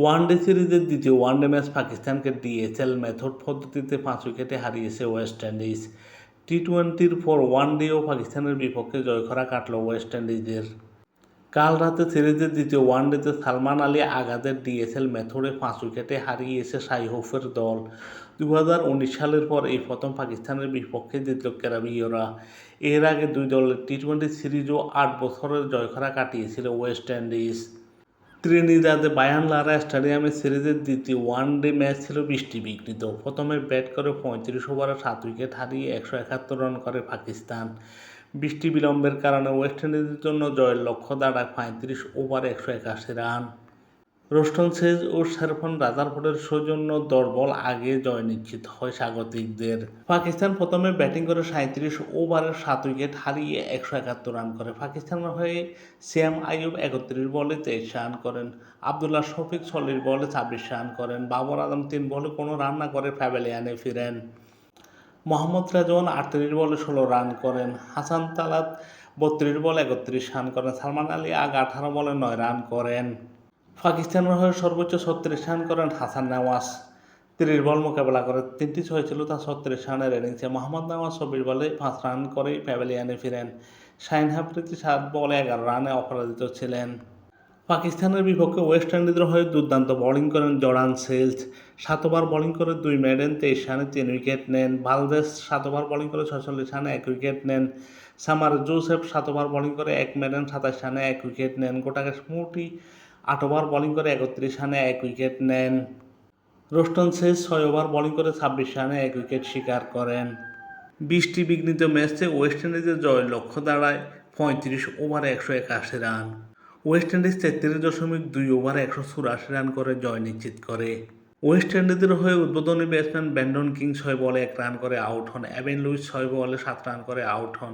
One day সিরিজের দ্বিতীয় one day match পাকিস্তানকে ডিএসএল মেথড পদ্ধতিতে 5 উইকেটে হারিয়েছে ওয়েস্ট ইন্ডিজ। টি-20-র পর ওয়ানডেও পাকিস্তানের বিপক্ষে জয়খরা কাটল ওয়েস্ট ইন্ডিজের। কাল রাতে সিরিজের দ্বিতীয় ওয়ানডেতে সালমান আলী আগাদের ডিএসএল মেথডে 5 উইকেটে হারিয়েছে শাই হোপের দল। 2019 সালের পর এই প্রথম পাকিস্তানের বিপক্ষে জিতল ক্যারিবীয়রা। এর আগে দুই দলের টি-20 সিরিজও 8 বছরের জয়খরা কাটিয়েছিল ওয়েস্ট ইন্ডিজ। ত্রিনিদাদে বায়ান লারা স্টেডিয়ামে সিরিজের দ্বিতীয় ওয়ানডে ম্যাচ ছিল বৃষ্টি বিঘ্নিত। প্রথমে ব্যাট করে 35 ওভারে 7 উইকেট হারিয়ে 171 রান করে পাকিস্তান। বৃষ্টি বিলম্বের কারণে ওয়েস্ট ইন্ডিজের জন্য জয়ের লক্ষ্য দাঁড়ায় 35 ওভারে 181 রান। রোস্টন সেজ ও শেরফান রাদারফোর্ডের সৌজন্য 10 বল আগে জয় নিশ্চিত হয় স্বাগতিকদের। পাকিস্তান প্রথমে ব্যাটিং করে 37 ওভারে 7 উইকেট হারিয়ে 171 রান করে। পাকিস্তানের হয়ে শ্যাম আইয়ুব 31 বলে 23 রান করেন। আবদুল্লাহ শফিক 40 বলে 26 রান করেন। বাবর আজম 3 বলে কোনো রান না করে প্যাভিলিয়নে ফিরেন। মোহাম্মদ রেজওয়ান 38 বলে 16 রান করেন। হাসান তালাত 32 বলে 31 রান করেন। সালমান আলী আগ 18 বলে 9 রান করেন। পাকিস্তানের হয়ে সর্বোচ্চ 36 রান করেন হাসান নেওয়াজ। 30 বল মোকাবেলা করে 3টি ছয় ছিল তার 36 রানের ইনিংসে। মোহাম্মদ নেওয়াজ 24 বলে 5 রান করেই প্যাভিলিয়নে ফিরেন। শাহিন আফ্রিদি 7 বলে 11 রানে অপরাজিত ছিলেন। পাকিস্তানের বিপক্ষে ওয়েস্ট ইন্ডিজের হয়ে দুর্দান্ত বোলিং করেন জর্ডান সেলস। 7 ওভার বোলিং করে 2 মেডেন 23 রানে 3 উইকেট নেন। ভালদেস 7 ওভার বোলিং করে 46 রানে 1 উইকেট নেন। সামার জোসেফ 7 ওভার বোলিং করে 1 মেডেন 27 রানে 1 উইকেট নেন। গোটাকেশ মুটি 8 ওভার বোলিং করে 31 রানে 1 উইকেট নেন। রোস্টন সেজ 6 ওভার বোলিং করে 26 রানে 1 উইকেট শিকার করেন। বৃষ্টি বিঘ্নিত ম্যাচে ওয়েস্ট ইন্ডিজের জয়ের লক্ষ্য দাঁড়ায় 35 ওভারে 181 রান। ওয়েস্ট ইন্ডিজ 33.2 ওভারে 184 রান করে জয় নিশ্চিত করে। ওয়েস্ট ইন্ডিজের হয়ে উদ্বোধনী ব্যাটসম্যান ব্রেন্ডন কিং 6 বলে 1 রান করে আউট হন। এবেন লুইস 6 বলে 7 রান করে আউট হন।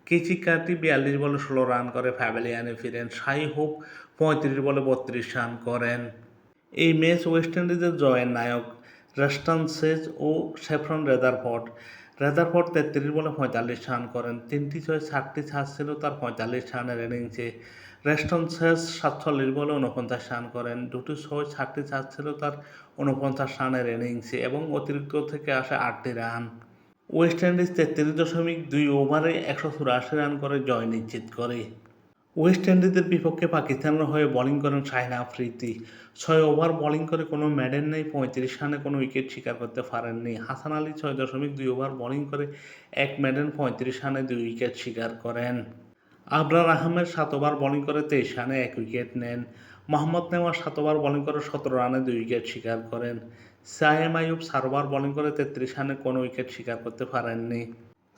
কেচি কার্টি 42 বলে 16 রান করে প্যাভিলিয়নে ফিরেন। শাই হোপ 35 বলে 32 রান করেন। এই ম্যাচ ওয়েস্ট ইন্ডিজের জয়ের নায়ক রোস্টন সেজ ও শেফরন রাদারফোর্ড। রাদারফোর্ড 33 বলে 45 রান করেন। 3টি ছয় 7টি ছাড় ছিল তার 45 রানের ইনিংসে। রোস্টন সেজ 47 বলে 49 রান করেন। 2টি ছয় 7টি ছাড় ছিল তার 49 রানের ইনিংসে এবং অতিরিক্ত থেকে আসে 8টি রান। ওয়েস্ট ইন্ডিজ 33.2 ওভারে 184 রান করে জয় নিশ্চিত করে। ওয়েস্ট ইন্ডিজের বিপক্ষে পাকিস্তানের হয়ে বোলিং করেন শাহিন আফ্রিদি। 6 ওভার বোলিং করে কোনো মেডেন নেই, 35 রানে কোনো উইকেট শিকার করতে পারেননি। হাসান আলী 6.2 ওভার বোলিং করে 1 মেডেন 35 রানে 2 উইকেট শিকার করেন। আবরার আহমেদ 7 ওভার বোলিং করে 23 রানে 1 উইকেট নেন। মোহাম্মদ নেওয়াজ 7 ওভার বোলিং করে 17 রানে 2 উইকেট শিকার করেন। শ্যাম আইয়ুব 4 ওভার বোলিং করে 33 রানে কোনো উইকেট শিকার করতে পারেননি।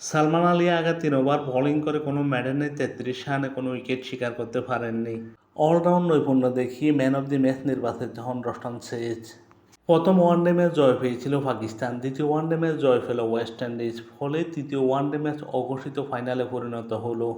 সালমান আলী আগে 3 ওভার বোলিং করে কোনো মেডেনে 33 রানে কোনো উইকেট শিকার করতে পারেননি। অলরাউন্ড নৈপুণ্য দেখিয়ে ম্যান অব দি ম্যাচ নির্বাচিত হন রোস্টন সেজ। প্রথম ওয়ানডে ম্যাচ জয় পেয়েছিল পাকিস্তান, দ্বিতীয় ওয়ানডে ম্যাচ জয় পেল ওয়েস্ট ইন্ডিজ, ফলে তৃতীয় ওয়ানডে ম্যাচ অঘোষিত ফাইনালে পরিণত হলো।